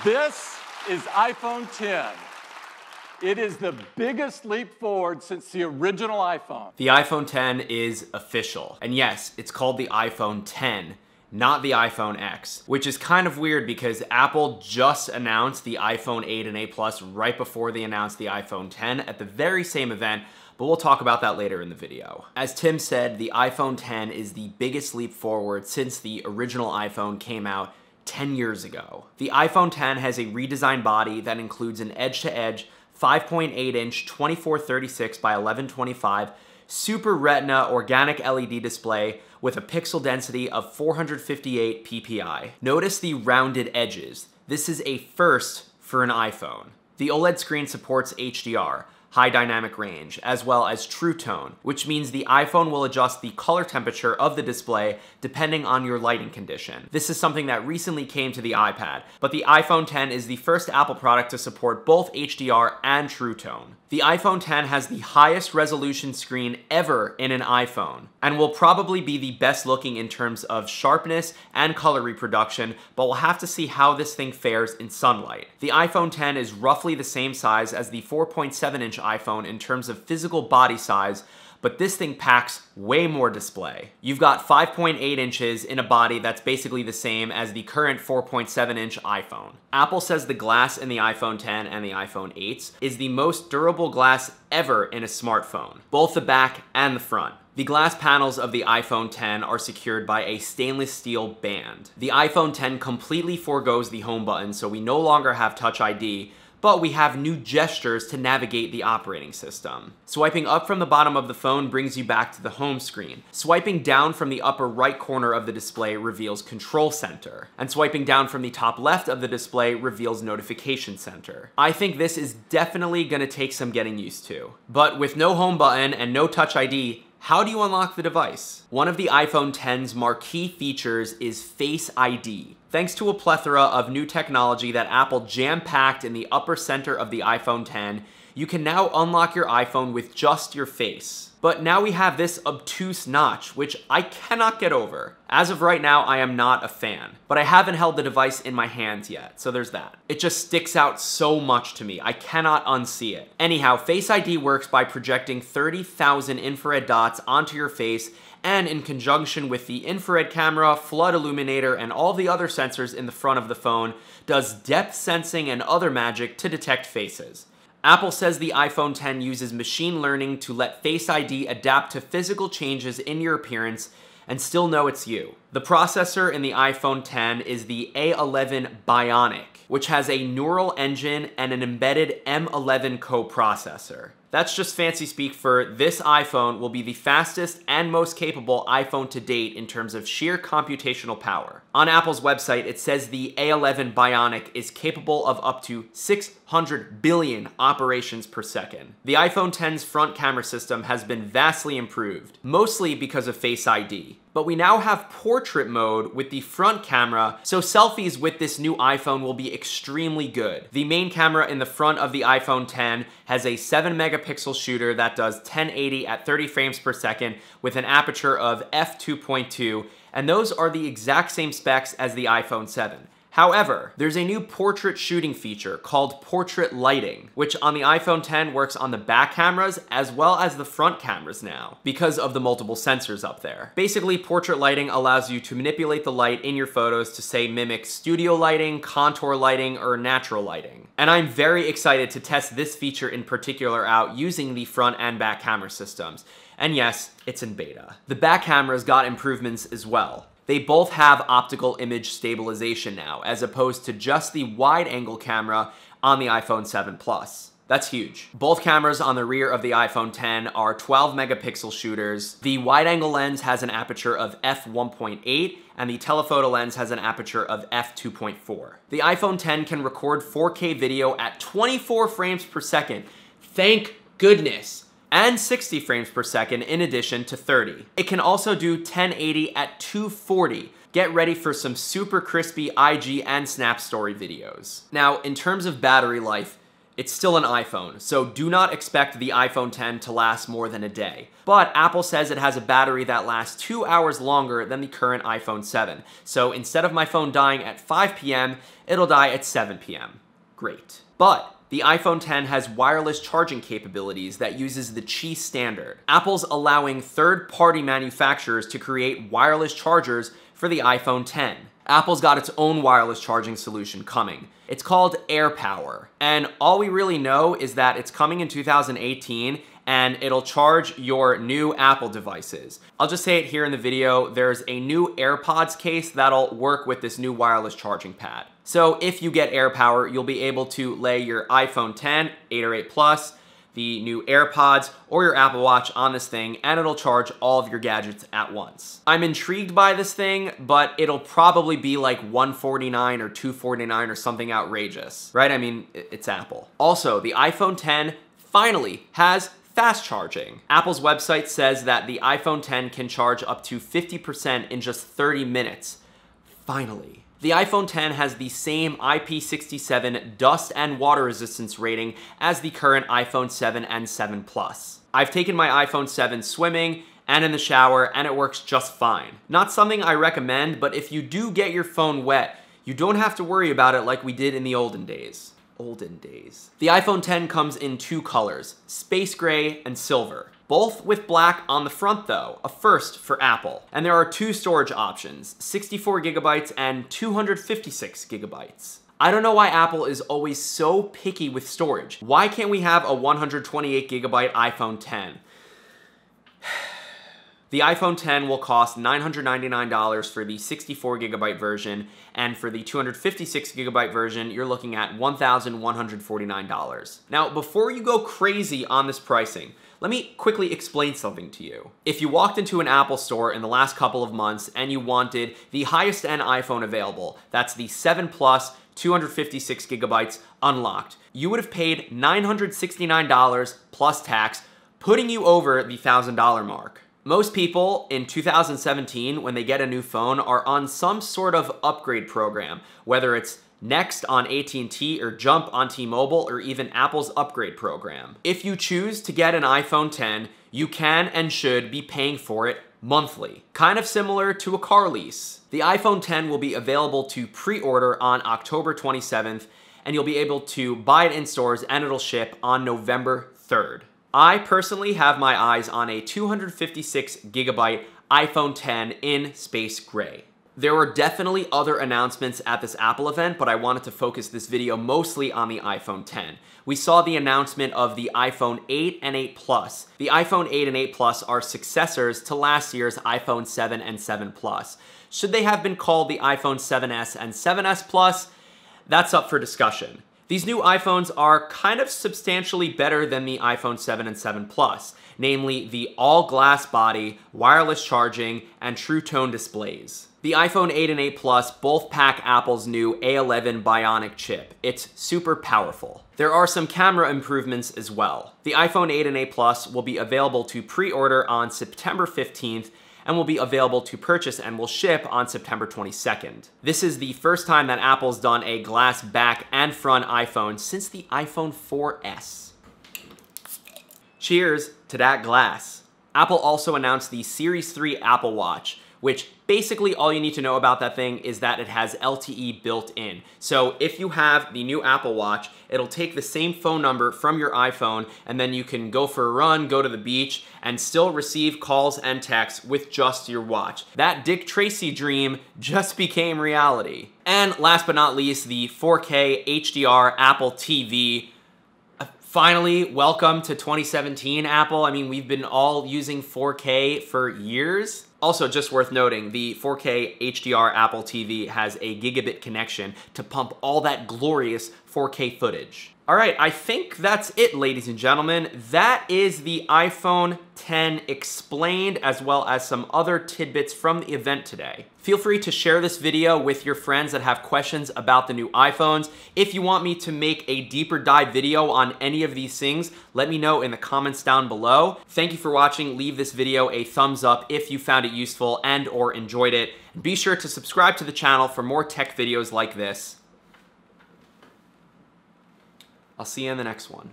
This is iPhone 10. It is the biggest leap forward since the original iPhone. The iPhone 10 is official. And yes, it's called the iPhone 10, not the iPhone X, which is kind of weird because Apple just announced the iPhone 8 and 8 Plus right before they announced the iPhone 10 at the very same event, but we'll talk about that later in the video. As Tim said, the iPhone 10 is the biggest leap forward since the original iPhone came out 10 years ago. The iPhone 10 has a redesigned body that includes an edge-to-edge 5.8-inch 2436 by 1125 Super Retina organic LED display with a pixel density of 458 ppi. Notice the rounded edges. This is a first for an iPhone. The OLED screen supports HDR, high dynamic range, as well as True Tone, which means the iPhone will adjust the color temperature of the display depending on your lighting condition. This is something that recently came to the iPad, but the iPhone 10 is the first Apple product to support both HDR and True Tone. The iPhone 10 has the highest resolution screen ever in an iPhone, and will probably be the best looking in terms of sharpness and color reproduction, but we'll have to see how this thing fares in sunlight. The iPhone 10 is roughly the same size as the 4.7-inch iPhone in terms of physical body size, but this thing packs way more display. You've got 5.8 inches in a body that's basically the same as the current 4.7-inch iPhone. Apple says the glass in the iPhone 10 and the iPhone 8s is the most durable glass ever in a smartphone, both the back and the front. The glass panels of the iPhone 10 are secured by a stainless steel band. The iPhone 10 completely forgoes the home button, so we no longer have Touch ID, but we have new gestures to navigate the operating system. Swiping up from the bottom of the phone brings you back to the home screen. Swiping down from the upper right corner of the display reveals Control Center. And swiping down from the top left of the display reveals Notification Center. I think this is definitely gonna take some getting used to. But with no home button and no Touch ID, how do you unlock the device? One of the iPhone 10's marquee features is Face ID. Thanks to a plethora of new technology that Apple jam-packed in the upper center of the iPhone 10, you can now unlock your iPhone with just your face. But now we have this obtuse notch, which I cannot get over. As of right now, I am not a fan, but I haven't held the device in my hands yet, so there's that. It just sticks out so much to me. I cannot unsee it. Anyhow, Face ID works by projecting 30,000 infrared dots onto your face, and in conjunction with the infrared camera, flood illuminator, and all the other sensors in the front of the phone, does depth sensing and other magic to detect faces. Apple says the iPhone 10 uses machine learning to let Face ID adapt to physical changes in your appearance and still know it's you. The processor in the iPhone 10 is the A11 Bionic, which has a neural engine and an embedded M11 coprocessor. That's just fancy speak for this iPhone will be the fastest and most capable iPhone to date in terms of sheer computational power. On Apple's website, it says the A11 Bionic is capable of up to 600 billion operations per second. The iPhone 10's front camera system has been vastly improved, mostly because of Face ID. But we now have portrait mode with the front camera, so selfies with this new iPhone will be extremely good. The main camera in the front of the iPhone 10 has a 7-megapixel shooter that does 1080 at 30 frames per second with an aperture of f2.2, and those are the exact same specs as the iPhone 7. However, there's a new portrait shooting feature called portrait lighting, which on the iPhone 10 works on the back cameras as well as the front cameras now, because of the multiple sensors up there. Basically, portrait lighting allows you to manipulate the light in your photos to say mimic studio lighting, contour lighting, or natural lighting. And I'm very excited to test this feature in particular out using the front and back camera systems. And yes, it's in beta. The back cameras got improvements as well. They both have optical image stabilization now, as opposed to just the wide-angle camera on the iPhone 7 Plus. That's huge. Both cameras on the rear of the iPhone 10 are 12-megapixel shooters. The wide-angle lens has an aperture of f1.8, and the telephoto lens has an aperture of f2.4. The iPhone 10 can record 4K video at 24 frames per second. Thank goodness. And 60 frames per second in addition to 30. It can also do 1080 at 240. Get ready for some super crispy IG and Snap Story videos. Now, in terms of battery life, It's still an iPhone, so do not expect the iPhone 10 to last more than a day. But Apple says it has a battery that lasts 2 hours longer than the current iPhone 7. So instead of my phone dying at 5 p.m., it'll die at 7 p.m. Great. But the iPhone 10 has wireless charging capabilities that uses the Qi standard. Apple's allowing third-party manufacturers to create wireless chargers for the iPhone 10. Apple's got its own wireless charging solution coming. It's called AirPower. And all we really know is that it's coming in 2018 and it'll charge your new Apple devices. I'll just say it here in the video, there's a new AirPods case that'll work with this new wireless charging pad. So if you get AirPower, you'll be able to lay your iPhone 10, 8 or 8 Plus, the new AirPods, or your Apple Watch on this thing, and it'll charge all of your gadgets at once. I'm intrigued by this thing, but it'll probably be like $149 or $249 or something outrageous, right? I mean, it's Apple. Also, the iPhone 10 finally has fast charging. Apple's website says that the iPhone 10 can charge up to 50% in just 30 minutes. Finally. The iPhone 10 has the same IP67 dust and water resistance rating as the current iPhone 7 and 7 Plus. I've taken my iPhone 7 swimming and in the shower, and it works just fine. Not something I recommend, but if you do get your phone wet, you don't have to worry about it like we did in the olden days. The iPhone 10 comes in 2 colors, space gray and silver. Both with black on the front though, a first for Apple. And there are 2 storage options, 64 gigabytes and 256 gigabytes. I don't know why Apple is always so picky with storage. Why can't we have a 128 gigabyte iPhone 10? The iPhone 10 will cost $999 for the 64 gigabyte version, and for the 256 gigabyte version, you're looking at $1,149. Now, before you go crazy on this pricing, let me quickly explain something to you. If you walked into an Apple store in the last couple of months and you wanted the highest end iPhone available, that's the 7 Plus, 256 gigabytes unlocked, you would have paid $969 plus tax, putting you over the $1,000 mark. Most people in 2017, when they get a new phone, are on some sort of upgrade program, whether it's Next on AT&T or Jump on T-Mobile or even Apple's upgrade program. If you choose to get an iPhone 10, you can and should be paying for it monthly, kind of similar to a car lease. The iPhone 10 will be available to pre-order on October 27th, and you'll be able to buy it in stores and it'll ship on November 3rd. I personally have my eyes on a 256 gigabyte iPhone 10 in space gray. There were definitely other announcements at this Apple event, but I wanted to focus this video mostly on the iPhone 10. We saw the announcement of the iPhone 8 and 8 Plus. The iPhone 8 and 8 Plus are successors to last year's iPhone 7 and 7 Plus. Should they have been called the iPhone 7S and 7S Plus? That's up for discussion. These new iPhones are kind of substantially better than the iPhone 7 and 7 Plus, namely the all-glass body, wireless charging, and true tone displays. The iPhone 8 and 8 Plus both pack Apple's new A11 Bionic chip. It's super powerful. There are some camera improvements as well. The iPhone 8 and 8 Plus will be available to pre-order on September 15th, and will be available to purchase and will ship on September 22nd. This is the first time that Apple's done a glass back and front iPhone since the iPhone 4S. Cheers to that glass. Apple also announced the Series 3 Apple Watch, which basically all you need to know about that thing is that it has LTE built in. So if you have the new Apple Watch, it'll take the same phone number from your iPhone, and then you can go for a run, go to the beach, and still receive calls and texts with just your watch. That Dick Tracy dream just became reality. And last but not least, the 4K HDR Apple TV. Finally, welcome to 2017, Apple. I mean, we've been all using 4K for years. Also, just worth noting, the 4K HDR Apple TV has a gigabit connection to pump all that glorious 4K footage. All right, I think that's it, ladies and gentlemen. That is the iPhone 10 explained, as well as some other tidbits from the event today. Feel free to share this video with your friends that have questions about the new iPhones. If you want me to make a deeper dive video on any of these things, let me know in the comments down below. Thank you for watching. Leave this video a thumbs up if you found it useful and or enjoyed it. And be sure to subscribe to the channel for more tech videos like this. I'll see you in the next one.